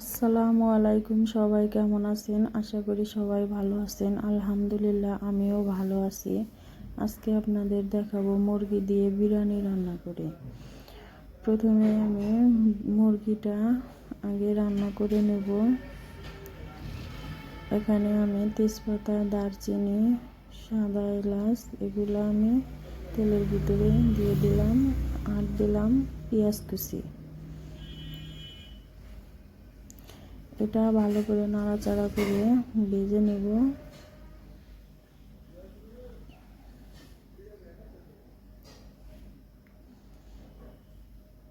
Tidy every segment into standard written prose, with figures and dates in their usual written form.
আসসালামু আলাইকুম। সবাই কেমন আছেন? আশা করি সবাই ভালো আছেন। আলহামদুলিল্লাহ, আমিও ভালো আছি। আজকে আপনাদের দেখাবো মুরগি দিয়ে বিরিয়ানি রান্না করে। প্রথমে আমি মুরগিটা আগে রান্না করে নেব। এখানে আমি তেজপাতা, দারচিনি, সাদা এলাচ এগুলো আমি তেলের ভিতরে দিয়ে দিলাম, আর দিলাম পেঁয়াজ কুচি। এটা ভালো করে নাড়াচাড়া করে ভেজে নেব।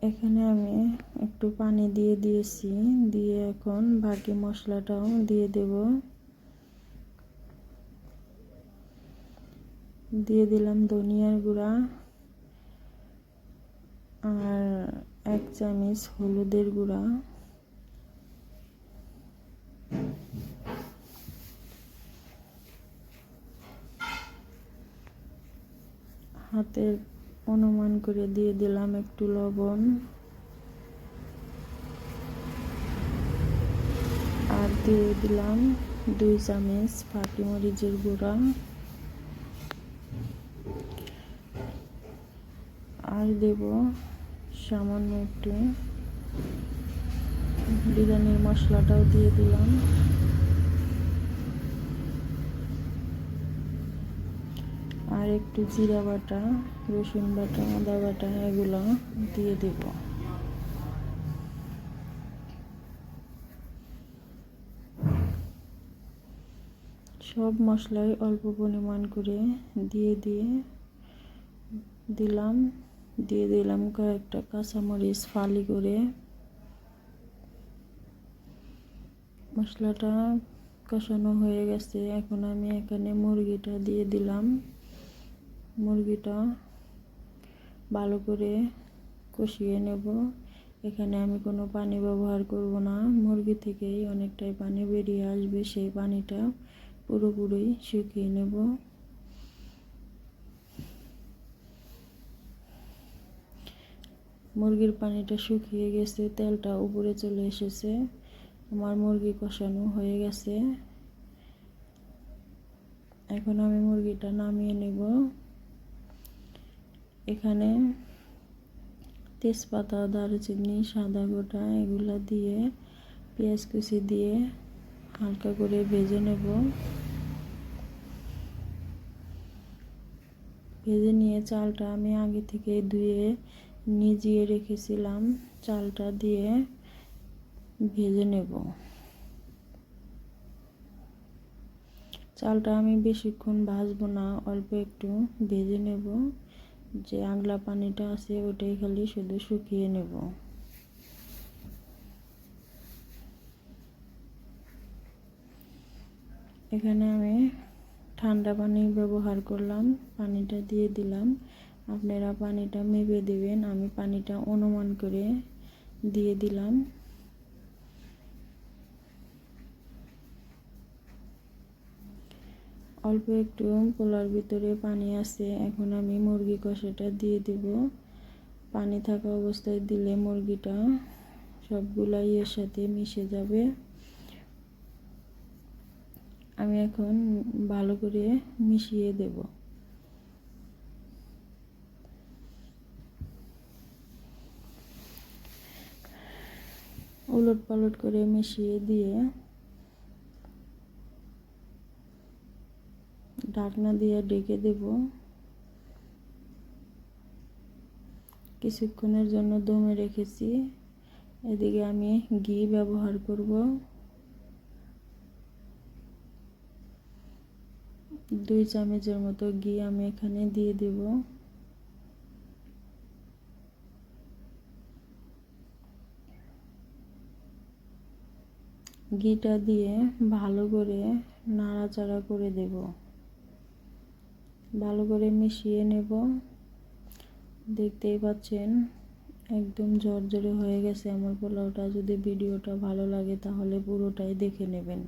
এখানে আমি একটু পানি দিয়ে দিয়েছি, দিয়ে এখন বাকি মশলাটাও দিয়ে দেব। দিয়ে দিলাম ধনিয়ার গুঁড়া আর 1 চামচ হলুদের গুঁড়া, হাতের অনুমান করে দিয়ে দিলাম একটু লবণ, আর দিয়ে দিলাম 2 চামচ ফাঁকি মরিচের গুঁড়া, আর দেব সামান্য একটু বিরিয়ানির মশলাটাও দিয়ে দিলাম, আর একটু জিরা বাটা, রসুন বাটা, আদা বাটা এগুলো দিয়ে দেব। সব মশলাই অল্প পরিমাণ করে দিয়ে দিলাম কয়েকটা কাঁচামরিচ ফালি করে। মশলাটা কষানো হয়ে গেছে, এখন আমি এখানে মুরগিটা দিয়ে দিলাম। মুরগিটা ভালো করে কষিয়ে নেব। এখানে আমি কোনো পানি ব্যবহার করব না, মুরগি থেকেই অনেকটাই পানি বেরিয়ে আসবে, সেই পানিটা পুরোপুরি শুকিয়ে নেব। মুরগির পানিটা শুকিয়ে গেছে, তেলটা উপরে চলে এসেছে, আমার মুরগি কষানো হয়ে গেছে। এখন আমি মুরগিটা নামিয়ে নেব। এখানে তেজপাতা, দারচিনি, সাদা গোটা এগুলো দিয়ে পেঁয়াজ কুচি দিয়ে হালকা করে ভেজে নেব। ভেজে নিয়ে চালটা আমি আগে থেকে ধুয়ে ভিজিয়ে রেখেছিলাম, চালটা দিয়ে ভেজে নেব। চালটা আমি বেশিক্ষণ ভাজবো না, অল্প একটু ভেজে নেব। যে আগলা পানিটা আছে ওটাই খালি শুধু শুকিয়ে নেব। এখানে আমি ঠান্ডা পানি ব্যবহার করলাম, পানিটা দিয়ে দিলাম। আপনারা পানিটা মেপে দেবেন, আমি পানিটা অনুমান করে দিয়ে দিলাম। অল্প একটু পোলার ভিতরে পানি আছে, এখন আমি মুরগি কষাটা দিয়ে দেব। পানি থাকা অবস্থায় দিলে মুরগিটা সবগুলাই এর সাথে মিশে যাবে। আমি এখন ভালো করে মিশিয়ে দেব। উলট পালট করে মিশিয়ে দিয়ে ঢাকনা দিয়ে ঢেকে দেব। কিছুক্ষণের জন্য দমে রেখেছি। এদিকে আমি ঘি ব্যবহার করব। 2 চামচের মতো ঘি আমি এখানে দিয়ে দেব। ঘিটা দিয়ে ভালো করে নাড়াচাড়া করে দেব, ভালো করে মিশিয়ে নেব। দেখতেই পাচ্ছেন একদম ঝরঝরে হয়ে গেছে আমার পোলাওটা। যদি ভিডিওটা ভালো লাগে তাহলে পুরোটাই দেখে নেবেন।